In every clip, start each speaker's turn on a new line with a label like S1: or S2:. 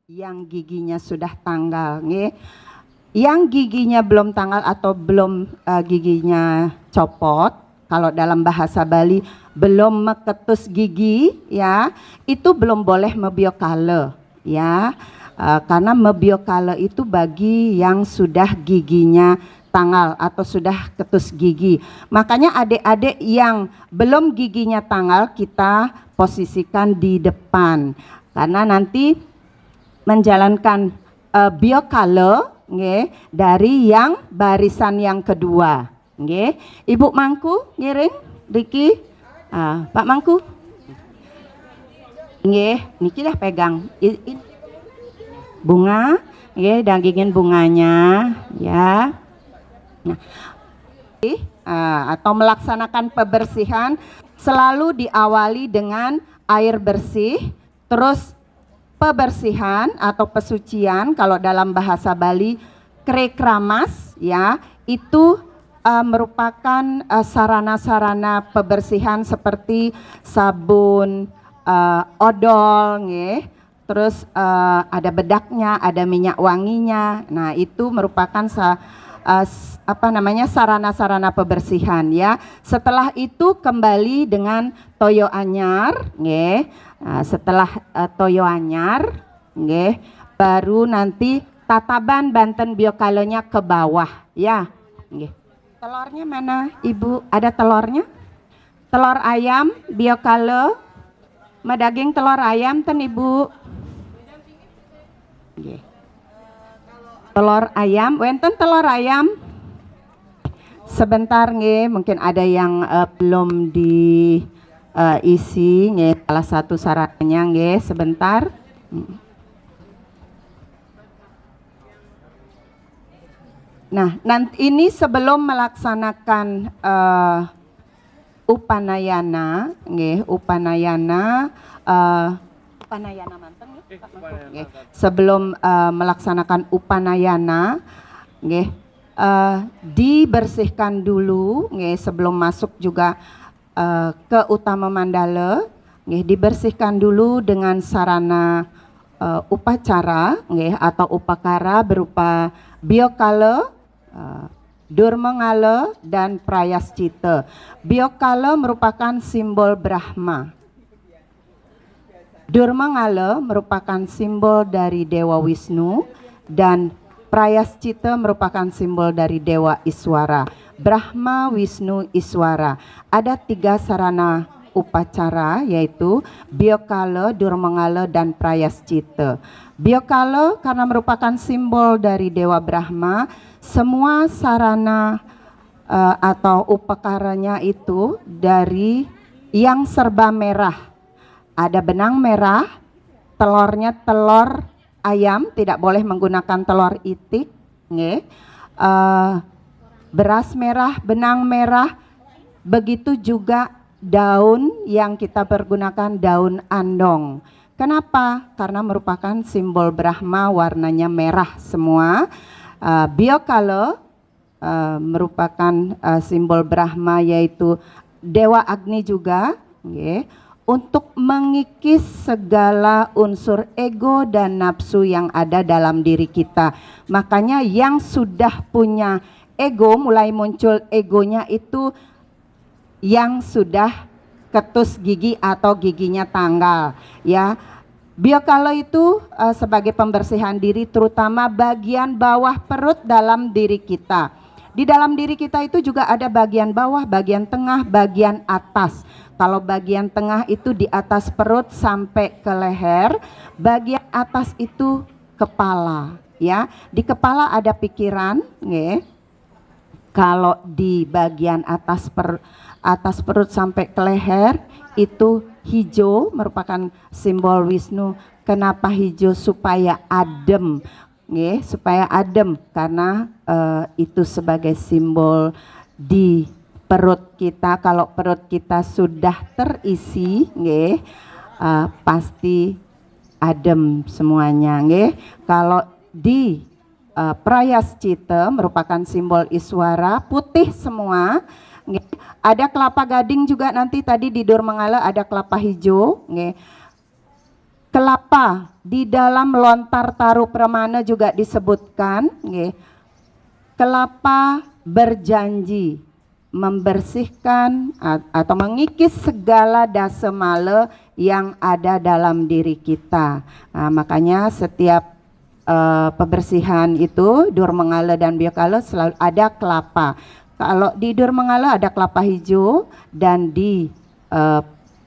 S1: yang giginya sudah tanggal, nggih. Yang giginya belum tanggal atau belum giginya copot, kalau dalam bahasa Bali belum meketus gigi, ya, itu belum boleh mebiokale, ya. Karena mebiokale itu bagi yang sudah giginya tanggal atau sudah ketus gigi. Makanya adik-adik yang belum giginya tanggal kita posisikan di depan. Karena nanti menjalankan biokale, nggih, dari yang barisan yang kedua, nggih. Ibu Mangku ngiring Riki, Pak Mangku, nggih, niki dah pegang bunga, nggih, dagingin bunganya, ya. Nah, atau melaksanakan pembersihan selalu diawali dengan air bersih, terus pebersihan atau pesucian kalau dalam bahasa Bali krekramas, ya, itu merupakan sarana-sarana pebersihan seperti sabun, odol, nggih. Terus ada bedaknya, ada minyak wanginya. Nah, itu merupakan sarana-sarana pebersihan, ya. Setelah itu kembali dengan toyo anyar, nggih. Setelah toyo anyar, nggih, baru nanti tataban Banten biokalonya ke bawah, ya, nggih. Telurnya mana, Ibu? Ada telurnya? Telur ayam biokalo, medaging telur ayam ten Ibu. Nggih. Telur ayam, wenten telur ayam. Sebentar nggih, mungkin ada yang belum diisi, nggih, salah satu syaratnya nggih, sebentar. Nah, nanti ini sebelum melaksanakan upanayana, nggih, upanayana manten, nggih. Sebelum melaksanakan upanayana, nggih, dibersihkan dulu, nggih, sebelum masuk juga ke utama mandala, nggih, dibersihkan dulu dengan sarana upacara, nggih, atau upakara berupa biokala, durmangala, dan prayascita. Biokala merupakan simbol Brahma. Durmangala merupakan simbol dari Dewa Wisnu dan prayascita merupakan simbol dari Dewa Iswara. Brahma, Wisnu, Iswara. Ada 3 sarana upacara, yaitu biokala, durmangala, dan prayascita. Biokala karena merupakan simbol dari Dewa Brahma, semua sarana atau upakaranya itu dari yang serba merah. Ada benang merah, telurnya telur ayam, tidak boleh menggunakan telur itik, nggih. Beras merah, benang merah, begitu juga daun yang kita pergunakan, daun andong. Kenapa? Karena merupakan simbol Brahma, warnanya merah semua. Biokala merupakan simbol Brahma, yaitu Dewa Agni juga, nggih, untuk mengikis segala unsur ego dan nafsu yang ada dalam diri kita. Makanya yang sudah punya ego, mulai muncul egonya itu yang sudah ketus gigi atau giginya tanggal, ya. Biokala itu sebagai pembersihan diri, terutama bagian bawah perut dalam diri kita. Di dalam diri kita itu juga ada bagian bawah, bagian tengah, bagian atas. Kalau bagian tengah itu di atas perut sampai ke leher, bagian atas itu kepala, ya. Di kepala ada pikiran, nggih. Kalau di bagian atas perut sampai ke leher itu hijau, merupakan simbol Wisnu. Kenapa hijau? Supaya adem, nggih, supaya adem, karena itu sebagai simbol di perut kita. Kalau perut kita sudah terisi, nggih, pasti adem semuanya, nggih. Kalau di prayascita merupakan simbol Iswara, putih semua. Ada kelapa gading juga, nanti tadi di Durmangala ada kelapa hijau, nggih. kelapa di dalam lontar taruh pramana juga disebutkan, nggih. Kelapa berjanji membersihkan atau mengikis segala dasa mala yang ada dalam diri kita. Nah, makanya setiap pembersihan itu Durmangala dan Biakala selalu ada kelapa. Kalau di Durmangala ada kelapa hijau dan di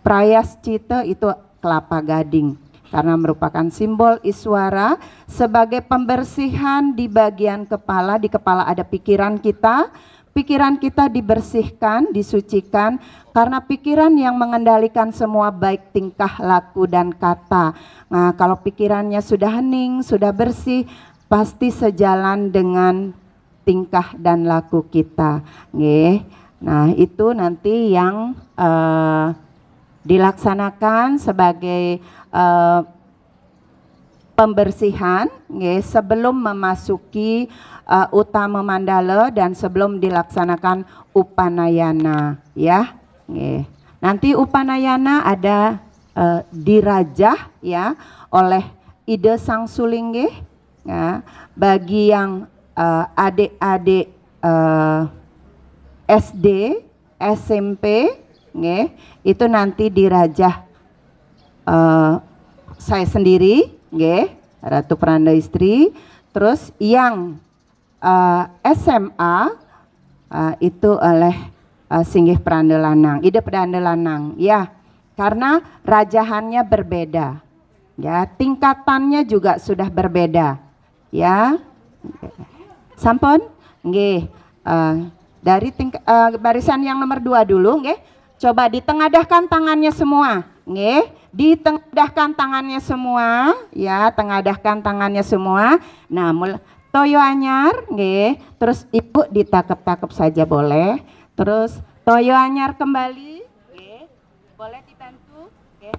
S1: Prayascita itu kelapa gading, karena merupakan simbol Iswara sebagai pembersihan di bagian kepala. Di kepala ada pikiran kita. Pikiran kita dibersihkan, disucikan, karena pikiran yang mengendalikan semua baik tingkah laku dan kata. Nah, kalau pikirannya sudah hening, sudah bersih, pasti sejalan dengan tingkah dan laku kita. Nggih. Nah, itu nanti yang dilaksanakan sebagai pembersihan, nggih, sebelum memasuki utama mandala dan sebelum dilaksanakan upanayana, ya. Nggih. Nanti upanayana ada dirajah, ya, oleh Ida Sang Suling, nggih, ya. Bagi yang adik-adik SD, SMP, nggih, itu nanti dirajah saya sendiri, nggih, Ratu Peranda Istri. Terus yang SMA itu oleh Singgih Peranda Lanang, Ida Peranda Lanang, ya, karena rajahannya berbeda, ya, tingkatannya juga sudah berbeda, ya. Sampun, nggih, dari barisan yang nomor 2 dulu, nggih. Coba ditengadahkan tangannya semua, nggih. Ditengadahkan tangannya semua, ya, tengadahkan tangannya semua. Nah, toyo anyar, nggih. Terus ibu ditakep-takep saja boleh. Terus toyo anyar kembali, nggih. Boleh dibantu, nggih.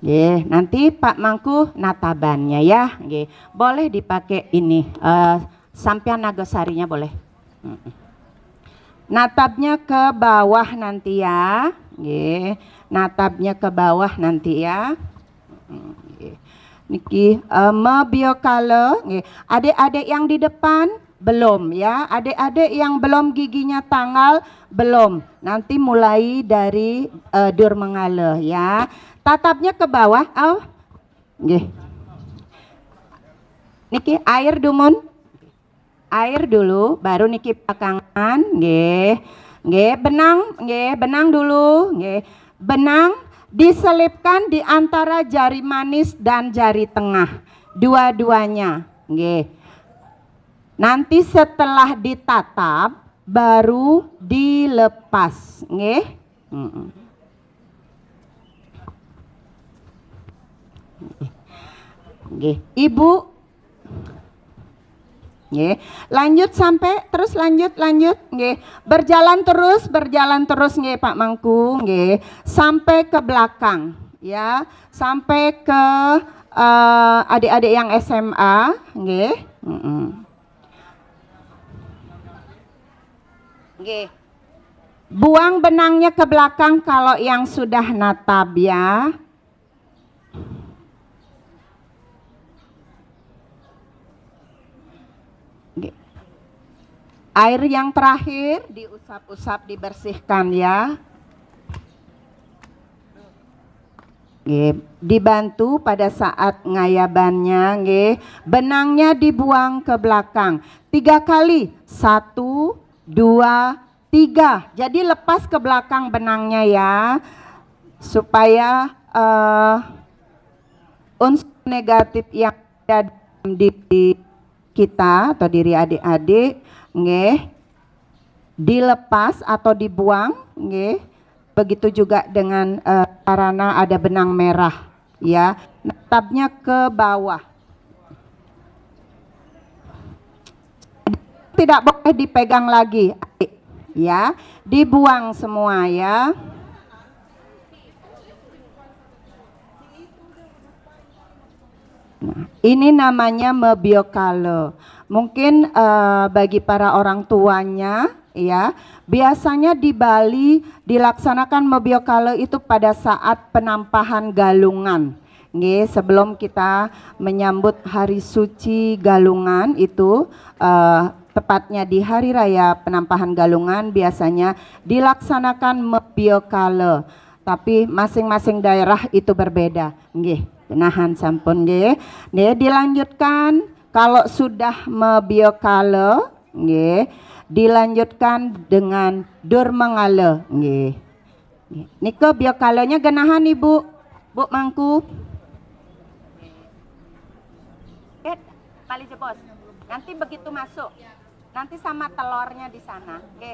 S1: Nggih, nanti Pak Mangku natabannya, ya, nggih. Boleh dipakai ini sampean Nagasarinya boleh. Natabnya ke bawah nanti, ya, nggih. Natabnya ke bawah nanti, ya. Niki Mabiokala, nggih. Adik-adik yang di depan belum, ya. Adik-adik yang belum giginya tanggal belum. Nanti mulai dari Durmangala, ya. Tatapnya ke bawah, nggih. Niki air dumun. Air dulu, baru niki belakangan, nggih. Nggih, benang dulu, nggih. Benang diselipkan di antara jari manis dan jari tengah, dua-duanya, nggih. Nanti setelah ditatap baru dilepas, nggih. Nggih, Ibu. Nggih, lanjut sampai terus lanjut, nggih. Berjalan terus nggih Pak Mangku, nggih. Sampai ke belakang, ya. Sampai ke adik-adik yang SMA, nggih. Nggih. Buang benangnya ke belakang kalau yang sudah natab, ya. Air yang terakhir diusap-usap, dibersihkan, ya. Nggih, dibantu pada saat ngayabannya, nggih. Benangnya dibuang ke belakang 3 kali. 1, 2, 3. Jadi lepas ke belakang benangnya, ya. Supaya unsur negatif yang ada dalam diri kita atau diri adik-adik, nggih, dilepas atau dibuang, nggih. Begitu juga dengan karena ada benang merah, ya. Natapnya ke bawah. Tidak boleh dipegang lagi, ya. Dibuang semua, ya. Nah, ini namanya Mabiokala. Mungkin bagi para orang tuanya, ya. Biasanya di Bali dilaksanakan mebiokale itu pada saat penampahan galungan. Nggih, sebelum kita menyambut hari suci Galungan itu tepatnya di hari raya penampahan Galungan biasanya dilaksanakan mebiokale. Tapi masing-masing daerah itu berbeda. Nggih, nahan sampun nggih. Nggih, dilanjutkan kalau sudah mebiokale, nggih, dilanjutkan dengan durmengale, nggih. Niko biokalenya genahan Ibu, Bu Mangku. Pali jebos. Nanti begitu masuk, nanti sama telurnya di sana, oke.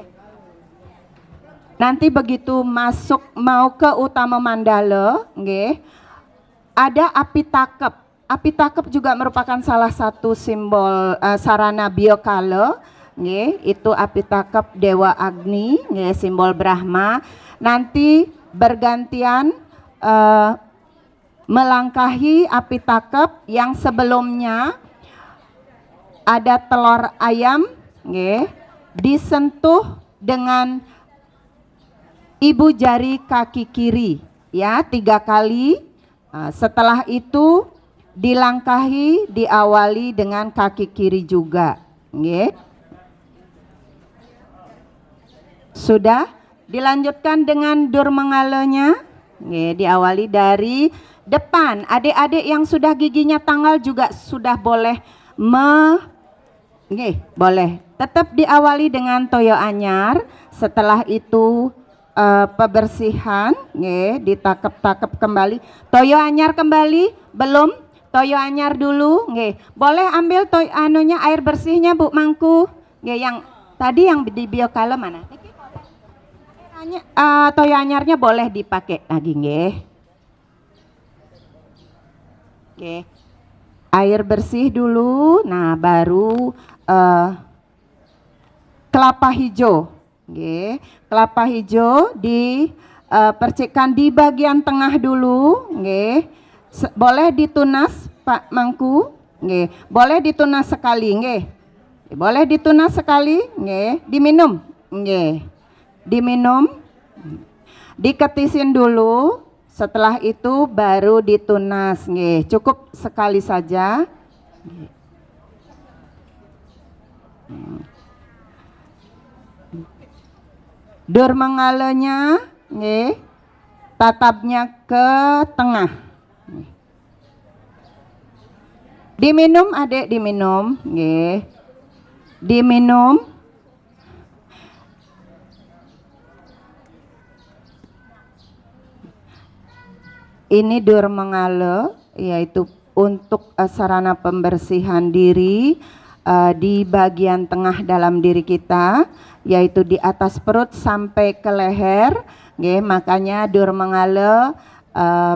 S1: Nanti begitu masuk mau ke utama mandala, oke. Ada api takep. Api takep juga merupakan salah satu simbol sarana biokala, oke. Itu api takep Dewa Agni, oke, simbol Brahma. Nanti bergantian melangkahi api takep yang sebelumnya ada telur ayam, nggih, disentuh dengan ibu jari kaki kiri, ya, 3 kali. Setelah itu dilangkahi, diawali dengan kaki kiri juga, nggih. Sudah, dilanjutkan dengan durmengalenya, nggih, diawali dari depan. Adik-adik yang sudah giginya tanggal juga sudah boleh nggih, boleh. Tetap diawali dengan toyo anyar. Setelah itu pembersihan, nggih, ditakep-takep kembali. Toyo anyar kembali, belum? Toyo anyar dulu, nggih. Boleh ambil toyo anunya air bersihnya Bu Mangku. Nggih, yang tadi yang di biokala mana? Toyo anyarnya boleh dipakai lagi, nggih. Nggih. Air bersih dulu, nah baru kelapa hijau, okay. Kelapa hijau dipercikkan di bagian tengah dulu, okay. Boleh ditunas Pak Mangku, okay. Boleh ditunas sekali, okay. Boleh ditunas sekali, okay. Diminum, okay. Diminum, diketisin dulu. Setelah itu baru ditunas, nggih. Cukup sekali saja. Durmengalenya, nggih. Tatapnya ke tengah. Diminum, Adik, diminum, nggih. Diminum. Ini durmengale, yaitu untuk sarana pembersihan diri di bagian tengah dalam diri kita, yaitu di atas perut sampai ke leher, nggih. Makanya durmengale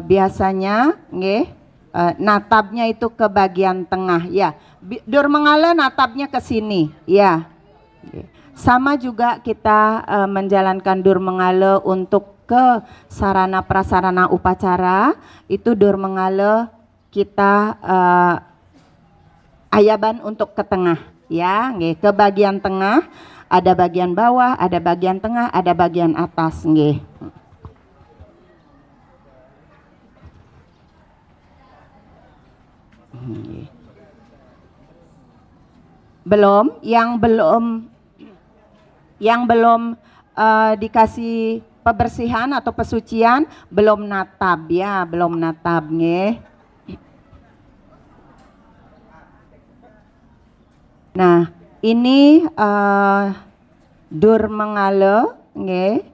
S1: biasanya, nggih, natapnya itu ke bagian tengah, ya. Durmengale natapnya ke sini, ya. Sama juga kita menjalankan durmengale untuk ke sarana prasarana upacara, itu durmengale kita ayaban untuk ke tengah, ya, nggih, ke bagian tengah, ada bagian bawah, ada bagian tengah, ada bagian atas, nggih. Yang belum dikasih pembersihan atau pesucian belum natab, ya, belum natab, nggih. Nah, ini durmengale, nggih.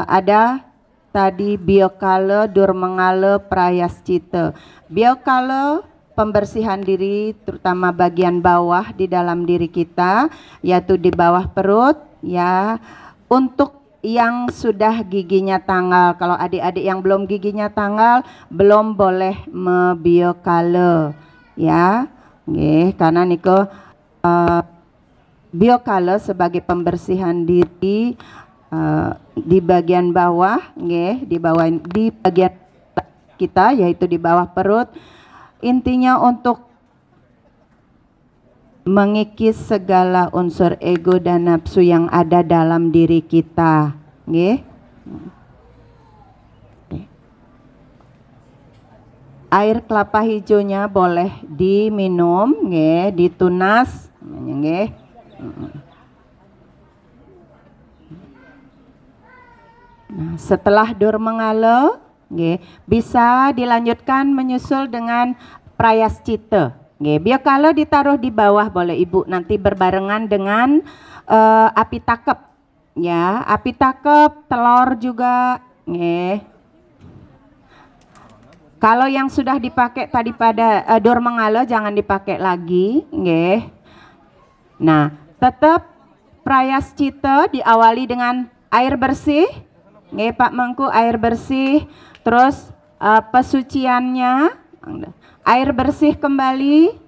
S1: Ada tadi biokale, durmengale, prayascita. Biokale pembersihan diri terutama bagian bawah di dalam diri kita, yaitu di bawah perut, ya. Untuk yang sudah giginya tanggal, kalau adik-adik yang belum giginya tanggal belum boleh mebiokale, ya, nggih, karena niko biokale sebagai pembersihan diri di bagian bawah, nggih, di bagian kita, yaitu di bawah perut. Intinya untuk mengikis segala unsur ego dan nafsu yang ada dalam diri kita, nggih. Air kelapa hijaunya boleh diminum, nggih, ditunas, nggih. Nah, setelah dur mengalo, nggih, bisa dilanjutkan menyusul dengan prayascita. Biar kalau ditaruh di bawah boleh Ibu, nanti berbarengan dengan api takep, ya, api takep, telur juga, Kalau yang sudah dipakai tadi pada dur mengalo jangan dipakai lagi, Nah, tetap prayascita diawali dengan air bersih, Pak Mangku, air bersih, terus pesuciannya, air bersih kembali.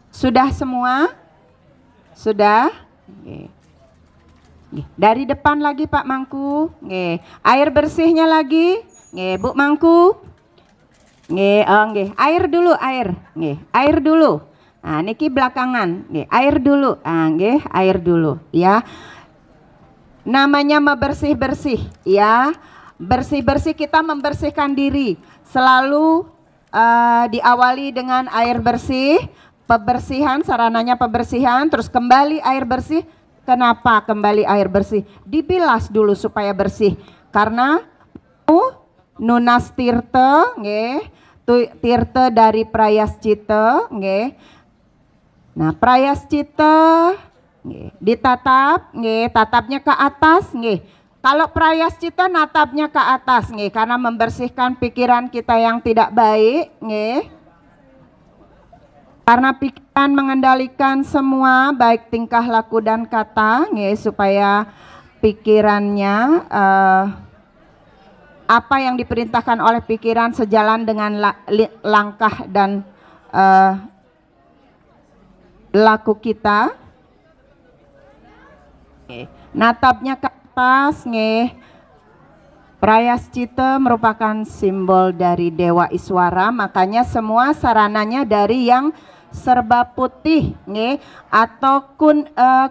S1: Sudah semua? Sudah? Dari depan lagi Pak Mangku. Air bersihnya lagi. Bu Mangku. Air dulu, air. Air dulu. Nah, niki belakangan. Air dulu. Air dulu, ya. Namanya membersih-bersih, ya. Bersih-bersih, kita membersihkan diri. Selalu diawali dengan air bersih, pembersihan, sarananya pembersihan, terus kembali air bersih. Kenapa kembali air bersih? Dibilas dulu supaya bersih. Karena nunas tirta, tirta dari prayascita, Nah, prayascita ditatap, tatapnya ke atas, Kalau prayascita natapnya ke atas, karena membersihkan pikiran kita yang tidak baik, Karena pikiran mengendalikan semua baik tingkah laku dan kata, supaya pikirannya apa yang diperintahkan oleh pikiran sejalan dengan langkah dan laku kita. Natapnya ke atas, Prayascita merupakan simbol dari Dewa Iswara, makanya semua sarananya dari yang serba putih, atau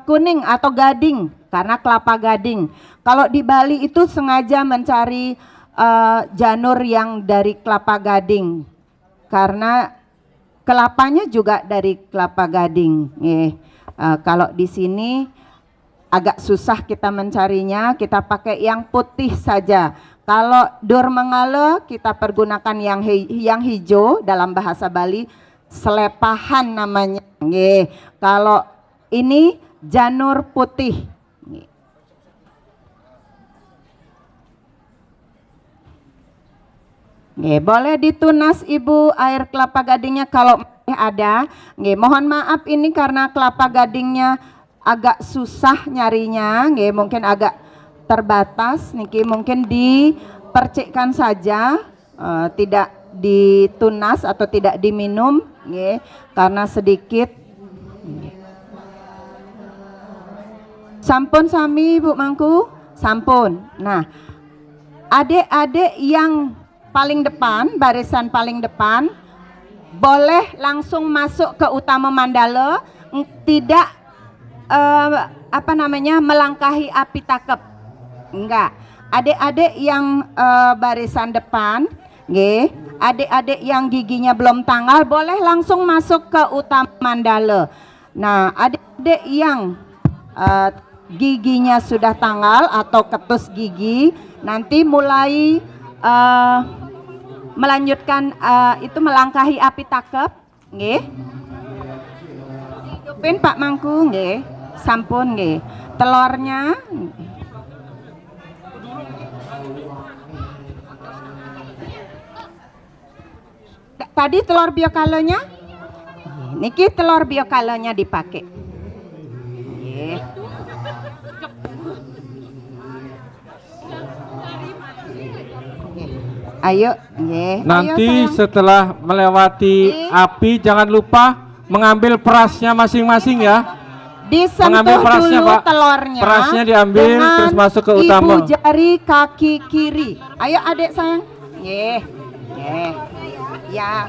S1: kuning atau gading, karena kelapa gading. Kalau di Bali itu sengaja mencari janur yang dari kelapa gading, karena kelapanya juga dari kelapa gading. Kalau di sini agak susah kita mencarinya, kita pakai yang putih saja. Kalau dur mengala kita pergunakan yang hijau, dalam bahasa Bali selepahan namanya. Kalau ini janur putih. Boleh ditunas Ibu air kelapa gadingnya kalau ada. Mohon maaf ini karena kelapa gadingnya agak susah nyarinya, mungkin agak terbatas, niki mungkin dipercikkan saja, tidak ditunas atau tidak diminum, karena sedikit. Sampun sami Bu Mangku, sampun. Nah, adik-adik yang paling depan, barisan paling depan, boleh langsung masuk ke utama mandala, tidak melangkahi api takep, enggak. Adik-adik yang barisan depan, adik-adik yang giginya belum tanggal boleh langsung masuk ke utama mandala. Nah, adik-adik yang giginya sudah tanggal atau ketus gigi, nanti mulai melanjutkan itu melangkahi api takep, hidupin Pak Mangku, sampun, telurnya, tadi telur biokalonya, niki telur biokalonya dipakai. Ayo,
S2: nanti
S1: ayo,
S2: setelah melewati api jangan lupa mengambil perasnya masing-masing ya.
S1: Disentuh dulu
S2: Pak.
S1: telurnya.
S2: Perasnya diambil terus masuk ke utama.
S1: Ibu jari kaki kiri. Ayo adik sayang. Ya.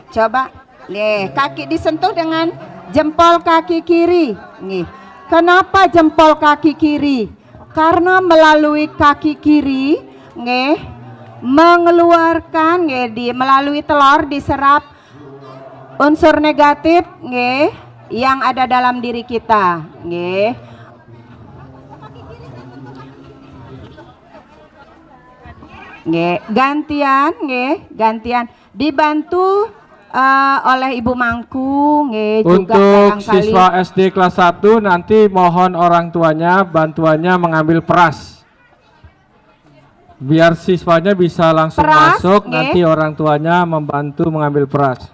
S1: Coba. Nih, kaki disentuh dengan jempol kaki kiri. Nih. Kenapa jempol kaki kiri? Karena melalui kaki kiri, nih, mengeluarkan melalui telur diserap unsur negatif yang ada dalam diri kita. Gantian dibantu oleh Ibu Mangku juga
S2: Untuk
S1: barangkali.
S2: siswa SD kelas 1 nanti mohon orang tuanya bantuannya mengambil peras. Biar siswanya bisa langsung masuk, nanti orang tuanya membantu mengambil peras.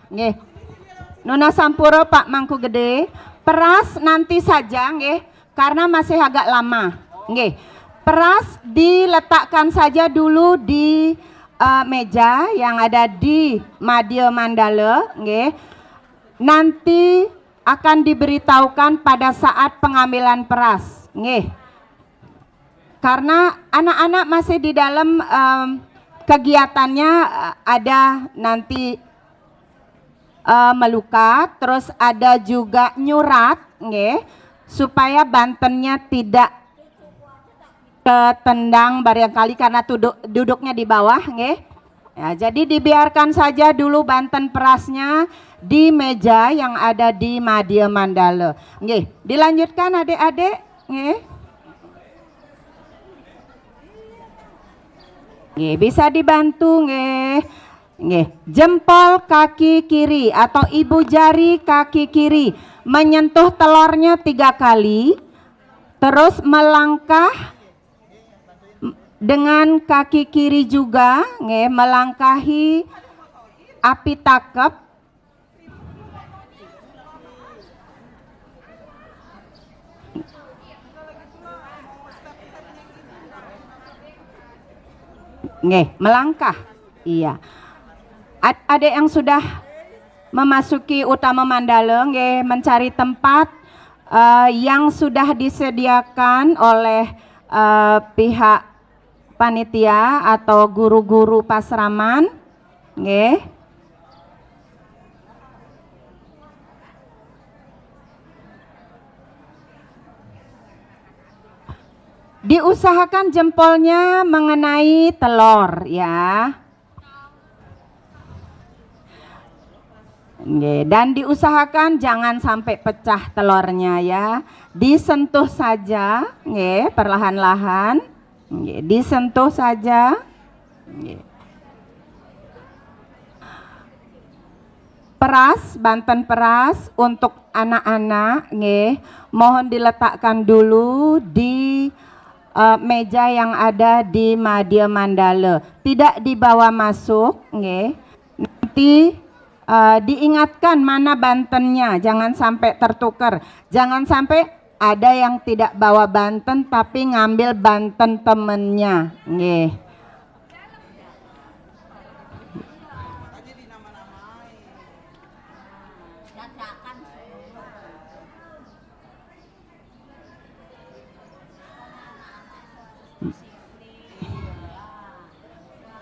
S1: Nona Sampuro Pak Mangku Gede, peras nanti saja karena masih agak lama. Peras diletakkan saja dulu di meja yang ada di Madya Mandala. Nanti akan diberitahukan pada saat pengambilan peras. Karena anak-anak masih di dalam kegiatannya, ada nanti melukat, terus ada juga nyurat, supaya bantennya tidak ketendang barangkali karena duduknya di bawah, ya, jadi dibiarkan saja dulu banten perasnya di meja yang ada di Madya Mandala. Dilanjutkan adik-adik, bisa dibantu, jempol kaki kiri atau ibu jari kaki kiri menyentuh telurnya 3 kali, terus melangkah dengan kaki kiri juga, melangkahi api takep. Melangkah. Iya. Adik yang sudah memasuki utama mandala, mencari tempat yang sudah disediakan oleh pihak panitia atau guru-guru pasraman, diusahakan jempolnya mengenai telur, ya. Dan diusahakan jangan sampai pecah telurnya, ya. Disentuh saja, perlahan-lahan, disentuh saja. Peras, banten peras untuk anak-anak, mohon diletakkan dulu di meja yang ada di Madya Mandala, tidak dibawa masuk. Nanti diingatkan mana bantennya, jangan sampai tertukar, jangan sampai ada yang tidak bawa banten tapi ngambil banten temennya.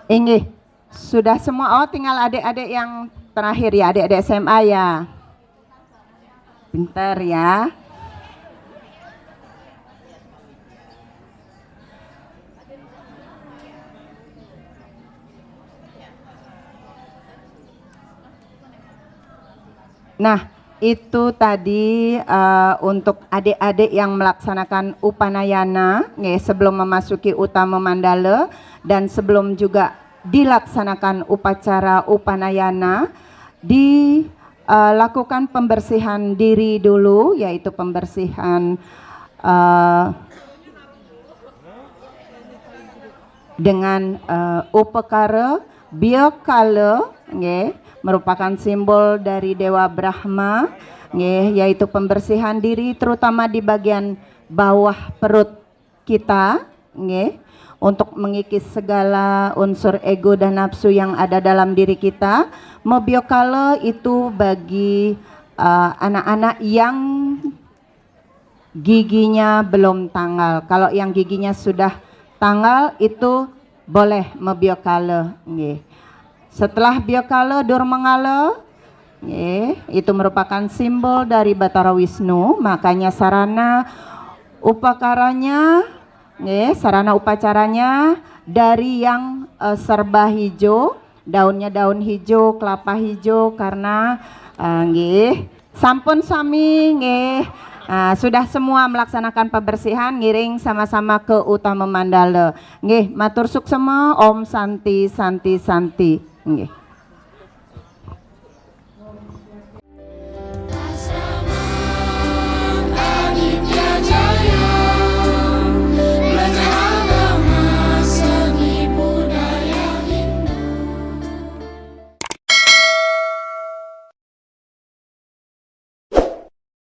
S1: Ini sudah semua. Oh, tinggal adik-adik yang terakhir ya, adik-adik SMA ya. Pintar ya. Nah, itu tadi untuk adik-adik yang melaksanakan upanayana sebelum memasuki utama mandala dan sebelum juga dilaksanakan upacara upanayana, dilakukan pembersihan diri dulu, yaitu pembersihan dengan upakara, biokala, merupakan simbol dari Dewa Brahma, yaitu pembersihan diri terutama di bagian bawah perut kita, untuk mengikis segala unsur ego dan nafsu yang ada dalam diri kita. Mobiokala itu bagi anak-anak yang giginya belum tanggal. Kalau yang giginya sudah tanggal itu boleh mobiokala. Setelah biakala dur mangala, itu merupakan simbol dari Batara Wisnu, makanya sarana upakaranya, sarana upacaranya dari yang serba hijau, daunnya daun hijau, kelapa hijau, karena sampun sami sudah semua melaksanakan pembersihan, ngiring sama-sama ke utama mandala. Matur suksema, Om Santi Santi Santi.